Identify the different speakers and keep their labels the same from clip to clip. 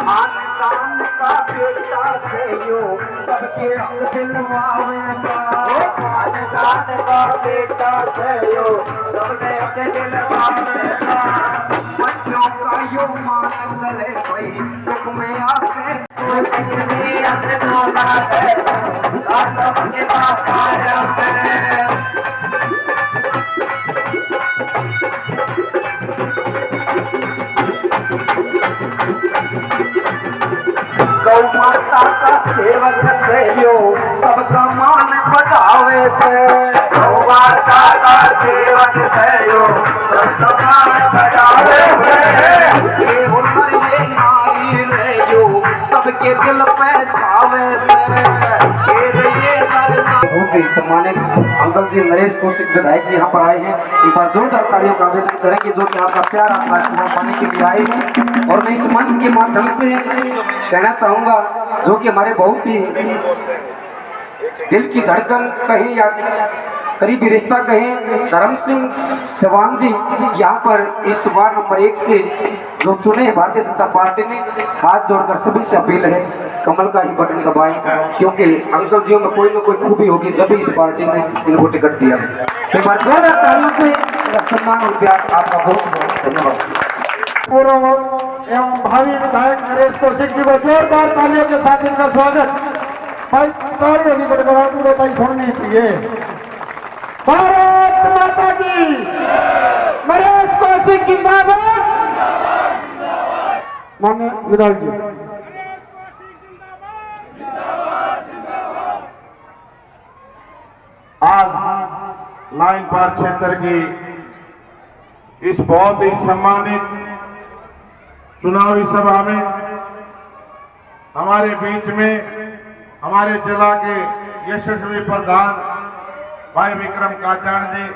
Speaker 1: खानदान का बेटा से यो सबके दिलवावेगा। खानदान का बेटा से यो सबने दिलवावेगा। बच्चों का यो मान करे कोई दुख में आके सिकनी अपना बाटे आदम के बापाया गौ माता का सेवक से यो सबका मान बढ़ावे से। गौ माता का सेवक से यो सबका मान बढ़ावे से। ये हुनर ये नारी ले यो सबके दिल पे छावे से। बहुत ही सम्मानित अंकल जी नरेश कौशिक विधायक जी यहाँ पर आए हैं। एक बार जोरदार तालियों का आवेदन करेंगे जो कि आपका प्यार आपका आशीर्वाद पाने के लिए आए। और मैं इस मंच के माध्यम से कहना चाहूंगा जो कि हमारे बहुत ही दिल की धड़कन कहें या करीबी रिश्ता कहें, धर्म सिंह सिवान जी यहाँ पर इस वार्ड नंबर 1 से जो चुने भारतीय जनता पार्टी ने, हाथ जोड़कर सभी से अपील है कमल का ही बटन दबाएं, क्योंकि अंकल जी में कोई न कोई खूबी होगी जब इस पार्टी ने इनको टिकट दिया है। एक बार जोरदार तालियों से सम्मान और प्यार आपका बहुत बहुत धन्यवाद।
Speaker 2: पूर्व एवं भावी विधायक नरेश कौशिक जी को जोरदार तालियों के साथ इनका स्वागत। भाई तालियों की गड़गड़ाहट उड़ता ही सुननी चाहिए। भारत माता की, नरेश कौशिक जिंदाबाद। माननीय विधायक जी,
Speaker 3: आज लाइन पार क्षेत्र की इस बहुत ही सम्मानित चुनावी सभा में हमारे बीच में हमारे जिला के यशस्वी प्रधान भाई विक्रम काचाण जी,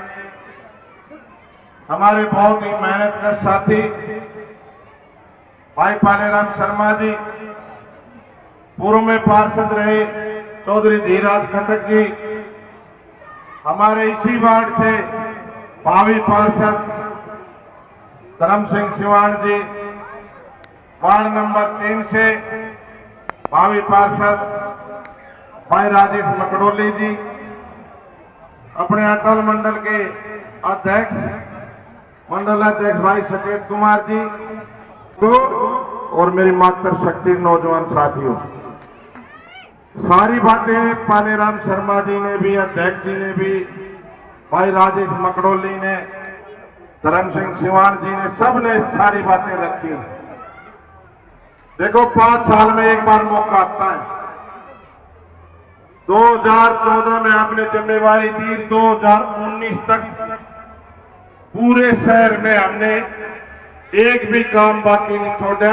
Speaker 3: हमारे बहुत ही मेहनत का साथी भाई पालेराम शर्मा जी, पूर्व में पार्षद रहे चौधरी धीराज खटक जी, हमारे इसी वार्ड से भावी पार्षद धर्म सिंह सिवान जी, वार्ड नंबर 3 से भावी पार्षद भाई राजेश मकड़ोली जी, अपने अटल मंडल के अध्यक्ष मंडल अध्यक्ष भाई सचेत कुमार जी को, और मेरी मातृशक्ति नौजवान साथियों, सारी बातें पालेराम शर्मा जी ने भी, अध्यक्ष जी ने भी, भाई राजेश मकड़ोली ने, धर्म सिंह सिवान जी ने, सब ने सारी बातें रखी। देखो 5 साल में एक बार मौका आता है। 2014 में आपने जिम्मेवारी दी, 2019 तक पूरे शहर में हमने एक भी काम बाकी नहीं छोड़ा।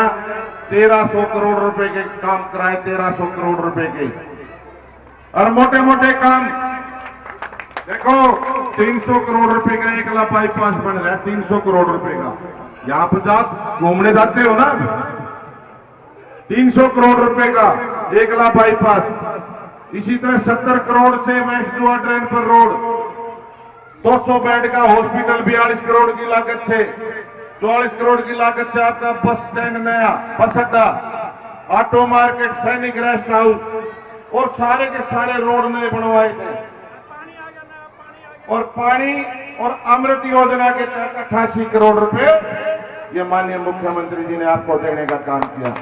Speaker 3: 1300 करोड़ रुपए के काम कराए, 1300 करोड़ रुपए के, और मोटे मोटे काम देखो 300 करोड़ रुपए का एकला बाईपास बन रहा है, 300 करोड़ रुपए का। यहां पर आप घूमने जाते हो ना, 300 करोड़ रुपए का एकला बाईपास। इसी तरह 70 करोड़ से वेस्टुआ ट्रेन पर रोड, 200 बेड का हॉस्पिटल 42 करोड़ की लागत से, 44 करोड़ की लागत से आपका बस स्टैंड नया, बस अड्डा, ऑटो मार्केट, सैनिक रेस्ट हाउस, और सारे के सारे रोड नए बनवाए थे। और पानी और अमृत योजना के तहत 88 करोड़ रुपए ये माननीय मुख्यमंत्री जी ने आपको देने का काम किया,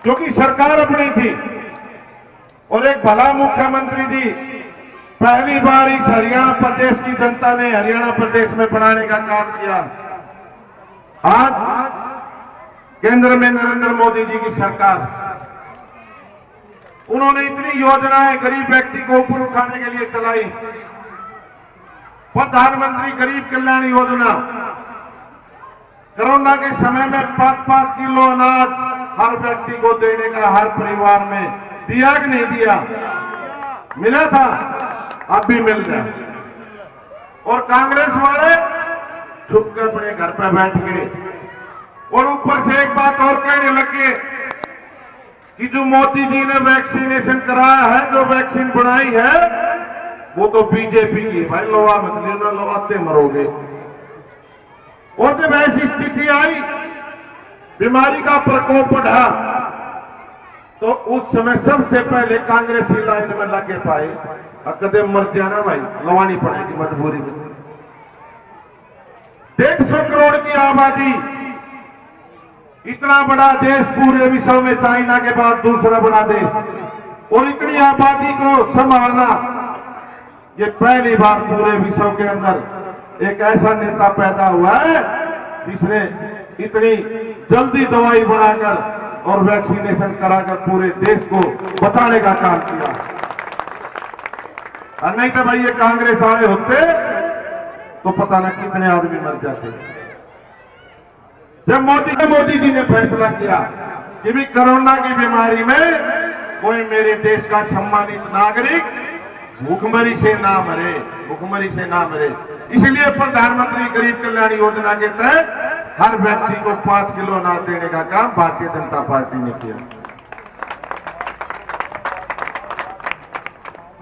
Speaker 3: क्योंकि सरकार अपनी थी और एक भला मुख्यमंत्री थी। पहली बार इस हरियाणा प्रदेश की जनता ने हरियाणा प्रदेश में बनाने का काम किया। आज केंद्र में नरेंद्र मोदी जी की सरकार, उन्होंने इतनी योजनाएं गरीब व्यक्ति को ऊपर उठाने के लिए चलाई। प्रधानमंत्री गरीब कल्याण योजना, कोरोना के समय में 5-5 किलो अनाज हर व्यक्ति को देने का, हर परिवार में दिया कि नहीं दिया? मिला था। अब भी मिल जाए। और कांग्रेस वाले छुप के अपने घर पे बैठ गए और ऊपर से एक बात और कहने लगे कि जो मोदी जी ने वैक्सीनेशन कराया है, जो वैक्सीन बनाई है, वो तो बीजेपी की। भाई लोहा मत लेना, लोहाते मरोगे। और जब ऐसी स्थिति आई, बीमारी का प्रकोप बढ़ा, तो उस समय सबसे पहले कांग्रेसी लाइन में लगे पाए। कदे मर जाना भाई, लवानी पड़ेगी मजबूरी में। 150 करोड़ की आबादी, इतना बड़ा देश, पूरे विश्व में चाइना के बाद दूसरा बड़ा देश, और इतनी आबादी को संभालना, ये पहली बार पूरे विश्व के अंदर एक ऐसा नेता पैदा हुआ है जिसने इतनी जल्दी दवाई बनाकर और वैक्सीनेशन कराकर पूरे देश को बचाने का काम किया। और नहीं तो भाई ये कांग्रेस वाले होते तो पता न कितने आदमी मर जाते। जब मोदी जी ने फैसला किया कि भी कोरोना की बीमारी में कोई मेरे देश का सम्मानित नागरिक भूखमरी से ना मरे, भूखमरी से ना मरे, इसलिए प्रधानमंत्री गरीब कल्याण योजना के तहत हर व्यक्ति को 5 किलो अनाज देने का काम भारतीय जनता पार्टी ने किया।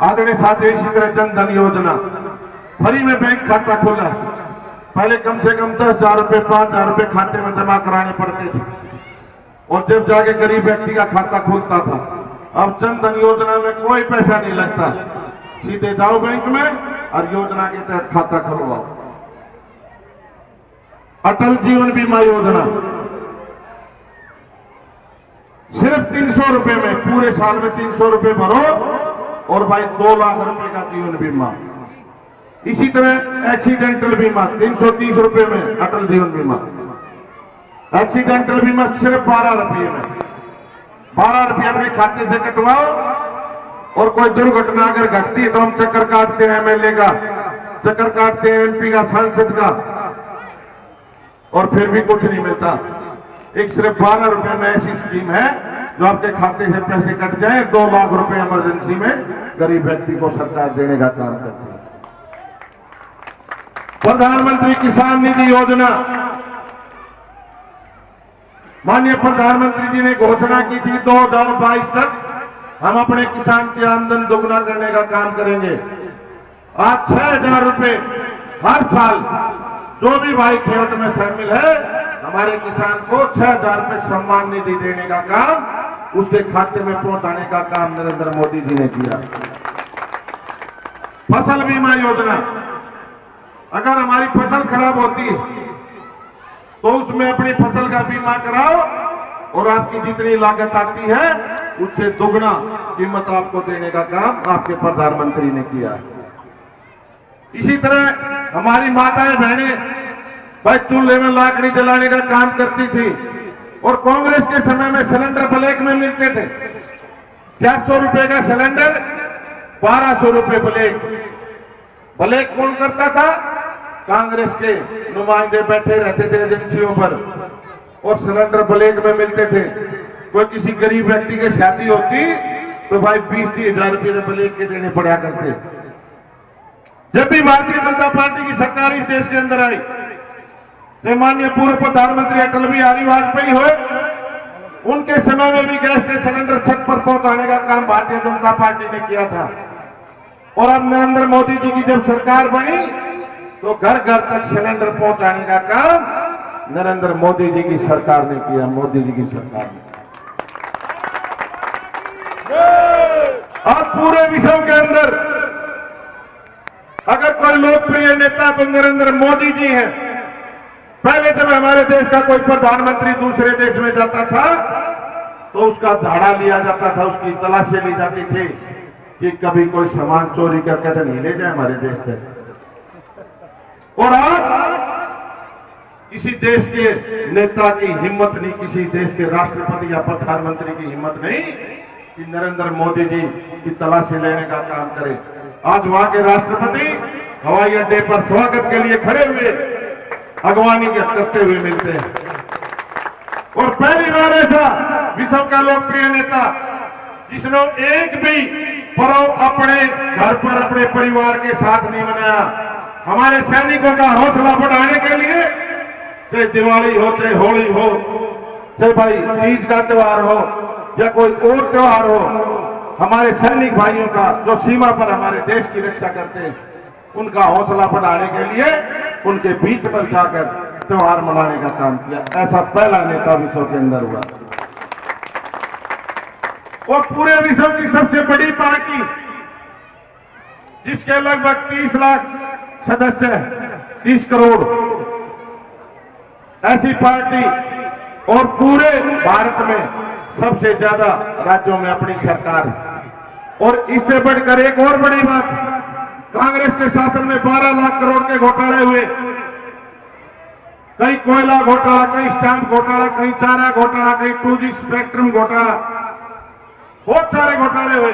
Speaker 3: आदरणीय साथियों, इसी तरह जन धन योजना, फ्री में बैंक खाता खोला। पहले कम से कम 10,000 रुपए, 5,000 रुपए खाते में जमा कराने पड़ते थे और जब जाके गरीब व्यक्ति का खाता खुलता था। अब जन धन योजना में कोई पैसा नहीं लगता, सीधे जाओ बैंक में और योजना के तहत खाता खुलवाओ। अटल जीवन बीमा योजना सिर्फ 300 रुपए में, पूरे साल में 300 रुपए भरो और भाई 2 लाख रुपए का जीवन बीमा। इसी तरह एक्सीडेंटल बीमा 330 रुपए में, अटल जीवन बीमा। एक्सीडेंटल बीमा सिर्फ 12 रुपये में, 12 रुपये अपने खाते से कटवाओ और कोई दुर्घटना अगर घटती है तो हम चक्कर काटते हैं एमएलए का, चक्कर काटते हैं एमपी का, सांसद का, और फिर भी कुछ नहीं मिलता। एक सिर्फ 12 रुपए में ऐसी स्कीम है जो आपके खाते से पैसे कट जाए, 2 लाख रुपए इमरजेंसी में गरीब व्यक्ति को सरकार देने का काम करती है। प्रधानमंत्री किसान निधि योजना, माननीय प्रधानमंत्री जी ने घोषणा की थी 2022 तक हम अपने किसान की आमदन दोगुना करने का काम करेंगे। आज 6,000 रुपए हर साल जो भी भाई खेत में शामिल है, हमारे किसान को 6,000 रुपए सम्मान निधि देने का काम, उसके खाते में पहुंचाने का काम नरेंद्र मोदी जी ने किया। फसल बीमा योजना, अगर हमारी फसल खराब होती है तो उसमें अपनी फसल का बीमा कराओ और आपकी जितनी लागत आती है उससे दुगना कीमत आपको देने का काम आपके प्रधानमंत्री ने किया। इसी तरह हमारी माताएं बहनें भाई चूल्हे में लाकड़ी जलाने का काम करती थी और कांग्रेस के समय में सिलेंडर ब्लैक में मिलते थे। 400 रुपए का सिलेंडर, 1200 रुपए ब्लैक। ब्लैक कौन करता था? कांग्रेस के नुमाइंदे बैठे रहते थे एजेंसियों पर और सिलेंडर ब्लैक में मिलते थे। कोई किसी गरीब व्यक्ति की शादी होती तो भाई 20-30 हजार रुपये ब्लैक के देने पड़ा करते। जब भी भारतीय जनता पार्टी की सरकार इस देश के अंदर आई, चाहे माननीय पूर्व प्रधानमंत्री अटल बिहारी वाजपेयी हुए, उनके समय में भी गैस के सिलेंडर छत पर पहुंचाने का काम भारतीय जनता पार्टी ने किया था। और अब नरेंद्र मोदी जी की जब सरकार बनी तो घर घर तक सिलेंडर पहुंचाने का काम नरेंद्र मोदी जी की सरकार ने किया। मोदी जी की सरकार ने आज पूरे विश्व के अंदर अगर कोई लोकप्रिय नेता तो नरेंद्र मोदी जी हैं। पहले जब हमारे देश का कोई प्रधानमंत्री दूसरे देश में जाता था तो उसका झाड़ा लिया जाता था, उसकी तलाशी ली जाती थी कि कभी कोई सामान चोरी करके तो नहीं ले जाए हमारे देश से। और आज किसी देश के नेता की हिम्मत नहीं, किसी देश के राष्ट्रपति या प्रधानमंत्री की हिम्मत नहीं कि नरेंद्र मोदी जी की तलाशी लेने का काम करे। आज वहां के राष्ट्रपति हवाई अड्डे पर स्वागत के लिए खड़े हुए अगवानी करते हुए मिलते हैं। और पहली बार ऐसा विश्व का लोकप्रिय नेता जिसने एक भी पर अपने घर पर अपने परिवार के साथ नहीं मनाया। हमारे सैनिकों का हौसला बढ़ाने के लिए, चाहे दिवाली हो, चाहे होली हो, चाहे भाई तीज का त्योहार हो या कोई और त्योहार हो, हमारे सैनिक भाइयों का जो सीमा पर हमारे देश की रक्षा करते हैं, उनका हौसला बढ़ाने के लिए उनके बीच पर जाकर त्योहार मनाने का काम किया। ऐसा पहला नेता विश्व के अंदर हुआ। और पूरे विश्व की सबसे बड़ी पार्टी जिसके लगभग 30 लाख सदस्य हैं, 30 करोड़, ऐसी पार्टी और पूरे भारत में सबसे ज्यादा राज्यों में अपनी सरकार है। और इससे बढ़कर एक और बड़ी बात, कांग्रेस के शासन में 12 लाख करोड़ के घोटाले हुए। कहीं कोयला घोटाला, कहीं स्टैंप घोटाला, कहीं चारा घोटाला, कहीं 2G स्पेक्ट्रम घोटाला, बहुत सारे घोटाले हुए।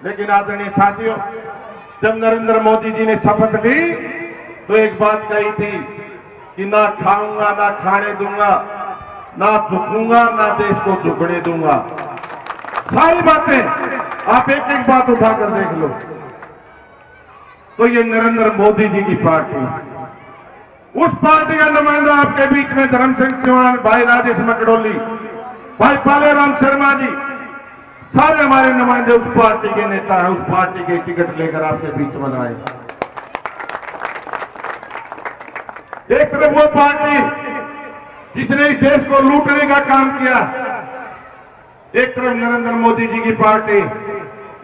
Speaker 3: लेकिन आदरणीय साथियों, जब नरेंद्र मोदी जी ने शपथ ली तो एक बात कही थी कि ना खाऊंगा, ना खाने दूंगा, ना झुकूंगा, ना देश को झुकने दूंगा। सारी बातें आप एक एक बात उठाकर देख लो तो ये नरेंद्र मोदी जी की पार्टी, उस पार्टी का नुमाइंदा आपके बीच में धर्म सिंह सिवान, भाई राजेश मकड़ोली, भाई पालेराम शर्मा जी, सारे हमारे नुमाइंदे उस पार्टी के नेता हैं। उस पार्टी के टिकट लेकर आपके बीच में आए। एक तरफ वो पार्टी जिसने इस देश को लूटने का काम किया, एक तरफ नरेंद्र मोदी जी की पार्टी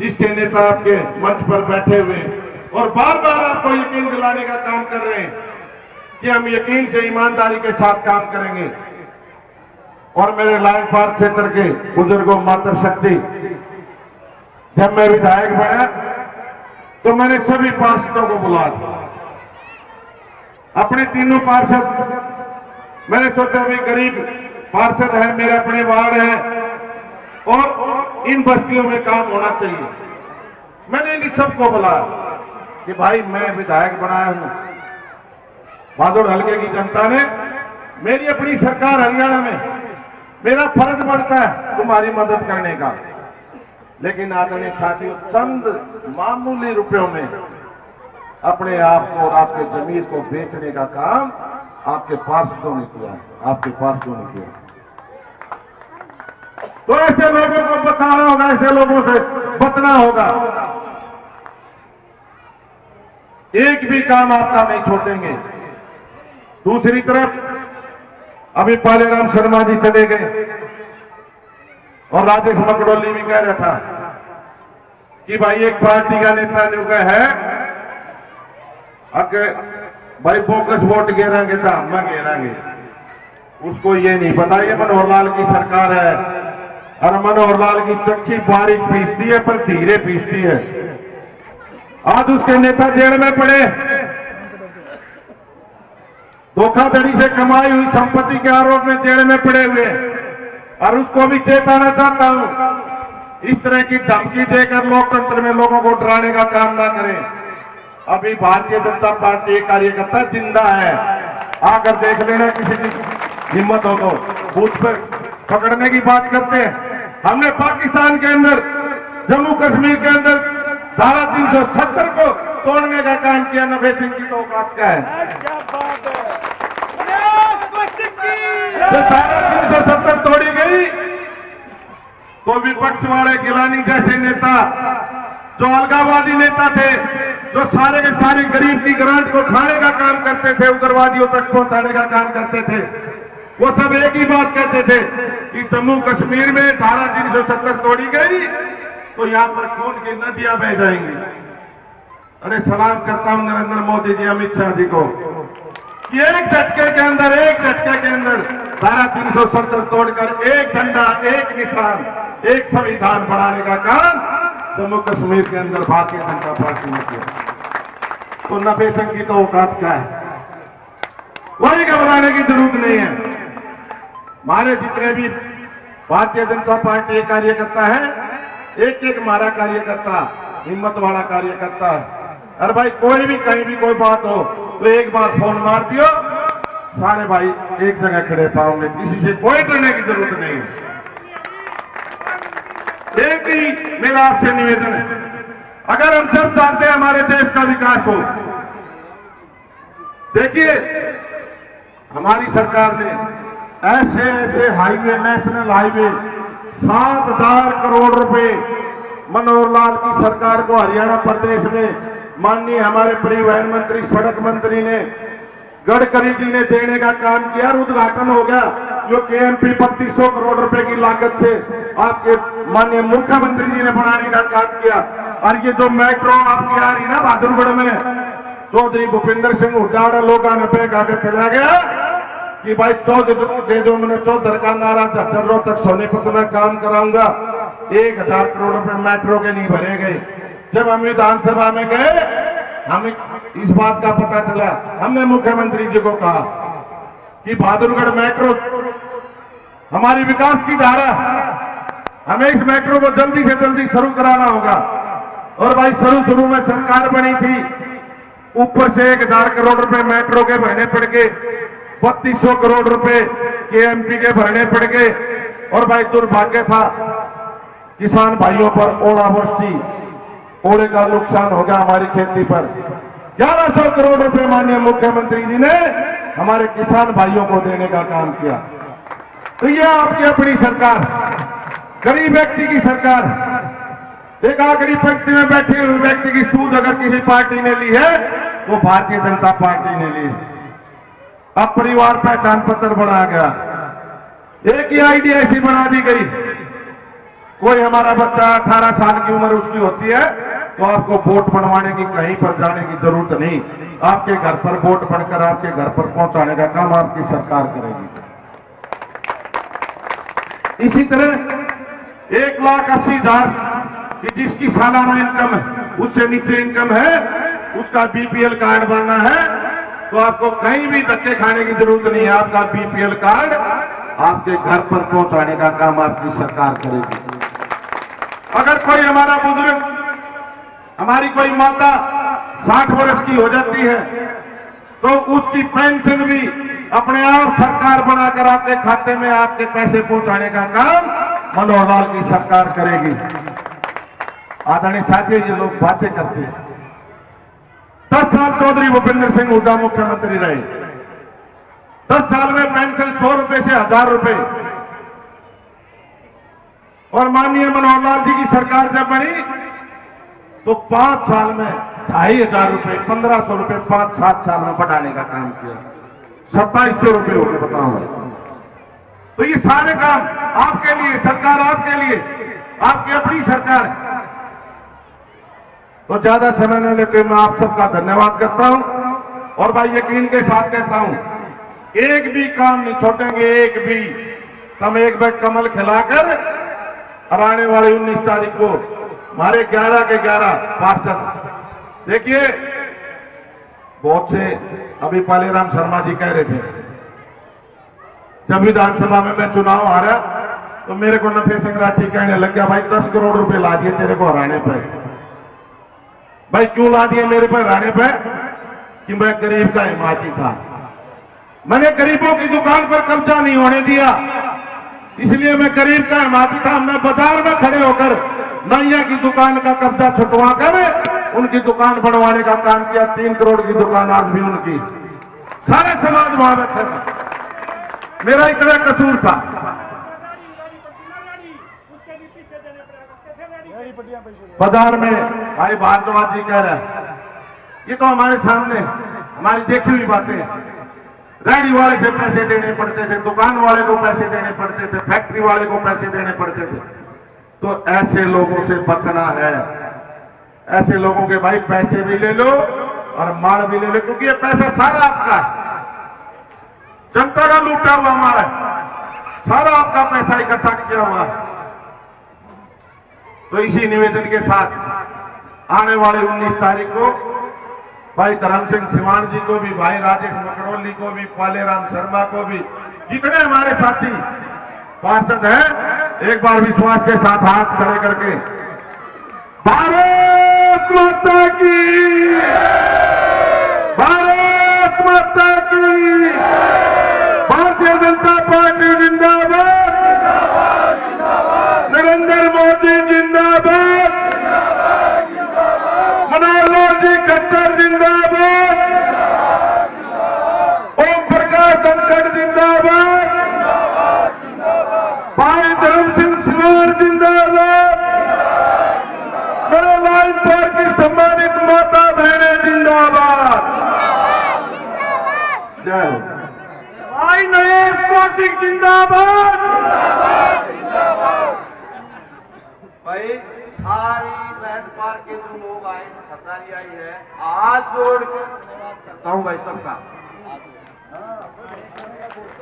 Speaker 3: जिसके नेता आपके मंच पर बैठे हुए और बार बार आपको यकीन दिलाने का काम कर रहे हैं कि हम यकीन से ईमानदारी के साथ काम करेंगे। और मेरे लाइन पार्क क्षेत्र के बुजुर्गों, मातृशक्ति, जब मैं विधायक बना तो मैंने सभी पार्षदों को बुलाया था, अपने तीनों पार्षद। मैंने सोचा भी गरीब पार्षद है, मेरे अपने वार्ड है और इन बस्तियों में काम होना चाहिए। मैंने इन सबको बुलाया कि भाई मैं विधायक बनाया हूं, भादोड़ हल्के की जनता ने मेरी अपनी सरकार हरियाणा में, मेरा फर्ज बनता है तुम्हारी मदद करने का। लेकिन आदरणीय साथियों, चंद मामूली रुपयों में अपने आप को और आपके जमीन को बेचने का काम आपके पार्षदों ने किया, आपके पार्षदों ने किया। तो ऐसे लोगों को बचाना होगा, ऐसे लोगों से बचना होगा। एक भी काम आपका नहीं छोड़ेंगे। दूसरी तरफ अभी पालेराम शर्मा जी चले गए और राजेश मकड़ोली भी कह रहा था कि भाई एक पार्टी का नेता जो है अगर भाई बोकस वोट घेरांगे तो हम घेरांगे। उसको ये नहीं पता ये मनोहर लाल की सरकार है और मनोहर लाल की चक्की बारीक पीसती है पर धीरे पीसती है। आज उसके नेता जेल में पड़े, धोखाधड़ी से कमाई हुई संपत्ति के आरोप में जेल में पड़े हुए, और उसको भी चेताना चाहता हूं, इस तरह की धमकी देकर लोकतंत्र में लोगों को डराने का काम ना करें। अभी भारतीय जनता पार्टी एक कार्यकर्ता जिंदा है, आकर देख लेना, किसी की हिम्मत हो तो। बूथ पर पकड़ने की बात करते हैं। हमने पाकिस्तान के अंदर, जम्मू कश्मीर के अंदर धारा 370 को तोड़ने का काम किया। नभे सिंह की तो औकात क्या है? धारा 370 तोड़ी गई तो विपक्ष वाले गिलानी जैसे नेता, जो अलगाववादी नेता थे, जो सारे के सारे गरीब की ग्रांट को खाने का काम करते थे, उग्रवादियों तक पहुंचाने का काम करते थे, वो सब एक ही बात कहते थे कि जम्मू कश्मीर में धारा 370 तोड़ी गई तो यहां पर खून की नदियां बह जाएंगी। अरे सलाम करता हूं नरेंद्र मोदी जी, अमित शाह जी को कि एक झटके के अंदर धारा 370 तोड़कर एक झंडा, एक निशान, एक संविधान बनाने का काम जम्मू कश्मीर के अंदर भारतीय जनता पार्टी ने किया। तो नभे सिंह की तो औकात क्या है? वही घबराने की जरूरत नहीं है। हमारे जितने भी भारतीय जनता पार्टी के कार्यकर्ता है, एक एक हमारा कार्यकर्ता हिम्मत वाला कार्यकर्ता है। अरे भाई कोई भी कहीं भी कोई बात हो तो एक बार फोन मार दियो, सारे भाई एक जगह खड़े पाओगे, किसी से कोई डरने की जरूरत नहीं है। एक ही मेरा आपसे निवेदन है, अगर हम सब चाहते हैं हमारे देश का विकास हो, देखिए हमारी सरकार ने ऐसे ऐसे हाईवे, नेशनल हाईवे 7,000 करोड़ रुपए मनोहर लाल की सरकार को हरियाणा प्रदेश में माननीय हमारे परिवहन मंत्री, सड़क मंत्री ने, गडकरी जी ने देने का काम किया और उद्घाटन हो गया, जो केएमपी 3200 करोड़ रुपए की लागत से आपके माननीय मुख्यमंत्री जी ने बनाने का काम किया। और ये जो मेट्रो आपकी आ रही ना बहादुरगढ़ में, चौधरी भूपिंदर सिंह हुड्डा लोगों ने पे आगे चला गया कि भाई 14 दे दो, मैंने 14 का नारा, झज्जर तक सोनीपत में काम कराऊंगा। 1000 करोड़ रुपए मेट्रो के नहीं भरे गए। जब हम विधानसभा में गए, हमें इस बात का पता चला, हमने मुख्यमंत्री जी को कहा कि बहादुरगढ़ मेट्रो हमारी विकास की धारा, हमें इस मेट्रो को जल्दी से जल्दी शुरू कराना होगा। और भाई शुरू में सरकार बनी थी, ऊपर से 1000 करोड़ रुपए मेट्रो के भरने पड़ गए, 3200 करोड़ रुपए केएमपी के भरने पड़ गए। और भाई दुर्भाग्य था, किसान भाइयों पर ओलावृष्टि, ओले का नुकसान हो गया हमारी खेती पर। 1100 करोड़ रुपए माननीय मुख्यमंत्री जी ने हमारे किसान भाइयों को देने का काम किया। तो ये आपकी अपनी सरकार, गरीब व्यक्ति की सरकार। एक आखिरी पंक्ति में बैठे हुए व्यक्ति की सूद अगर किसी पार्टी ने ली है वो भारतीय जनता पार्टी ने ली। अब परिवार पहचान पत्र बना गया, एक ही आईडी ऐसी बना दी गई, कोई हमारा बच्चा 18 साल की उम्र उसकी होती है तो आपको वोट बनवाने की, कहीं पर जाने की जरूरत नहीं, आपके घर पर वोट बनकर आपके घर पर पहुंचाने का काम आपकी सरकार करेगी। इसी तरह 1,80,000 कि जिसकी सालाना इनकम है, उससे नीचे इनकम है, उसका बीपीएल कार्ड बनना है तो आपको कहीं भी धक्के खाने की जरूरत नहीं है। आपका बीपीएल कार्ड आपके घर पर पहुंचाने का काम आपकी सरकार करेगी। अगर कोई हमारा बुजुर्ग, हमारी कोई माता 60 वर्ष की हो जाती है तो उसकी पेंशन भी अपने आप सरकार बनाकर आपके खाते में आपके पैसे पहुंचाने का काम मनोहर लाल की सरकार करेगी। आदरणीय साथियों, ये लोग बातें करते हैं। 10 साल चौधरी भूपिंदर सिंह हुड्डा मुख्यमंत्री रहे, 10 साल में पेंशन 100 रुपए से 1000 रुपए, और माननीय मनोहर लाल जी की सरकार जब बनी तो 5 साल में 2500 रुपए, 1500 रुपए 5-7 साल में बढ़ाने का काम किया, 2700 रुपए हो गए, बताओ। तो ये सारे काम आपके लिए, सरकार आपके लिए, आपकी अपनी सरकार है। तो ज्यादा समय न लेते मैं आप सबका धन्यवाद करता हूं और भाई यकीन के साथ कहता हूं, एक भी काम नहीं छोड़ेंगे, एक भी। हम एक बैग कमल खिलाकर और आने वाली 19 तारीख को हमारे 11 के 11 पार्षद, देखिए बहुत से, अभी पालेराम शर्मा जी कह रहे थे जब विधानसभा में मैं चुनाव हारा तो मेरे को नफे सिंह राठी कहने लग गया, भाई 10 करोड़ रुपए ला दिए तेरे को हराने पर। भाई क्यों ला दिए मेरे पर हराने पर? कि मैं गरीब का हिमायती था, मैंने गरीबों की दुकान पर कब्जा नहीं होने दिया, इसलिए मैं गरीब का हिमायती था। हमने बाजार में खड़े होकर नैया की दुकान का कब्जा छुटवा कर उनकी दुकान बनवाने का काम किया। 3 करोड़ की दुकान आज भी उनकी, सारे समाज वहां बैठे था, मेरा इतना कसूर था। बाजार में भाई भारद्वाज जी कह रहे हैं, ये तो हमारे सामने हमारी देखी हुई बातें। रेडी वाले से पैसे देने पड़ते थे, दुकान वाले को पैसे देने पड़ते थे, फैक्ट्री वाले को पैसे देने पड़ते थे। तो ऐसे लोगों से बचना है, ऐसे लोगों के भाई पैसे भी ले लो और माल भी ले लो, क्योंकि ये पैसा सारा आपका है, जनता का लूटा हुआ हमारा है, सारा आपका पैसा इकट्ठा किया हुआ है। तो इसी निवेदन के साथ आने वाले 19 तारीख को भाई धर्म सिंह सिवान जी को भी, भाई राजेश मकड़ोली को भी, पालेराम शर्मा को भी, जितने हमारे साथी पार्षद हैं, एक बार विश्वास के साथ हाथ खड़े करके भारत माता की, भारत माता की, भारतीय जनता पार्टी जिंदाबाद, नरेंद्र मोदी जिंदाबाद। भाई धर्म सिंह सिवान जिंदाबाद। मेरे लाइन पर की सम्मानित माता बहने जिंदाबाद। जय हो। भाई नरेश कौशिक जिंदाबाद।
Speaker 4: भाई सारी लैंड पार्क के जो लोग आए, सरदारी आई है, हाथ जोड़ कर धन्यवाद करता हूं भाई सबका।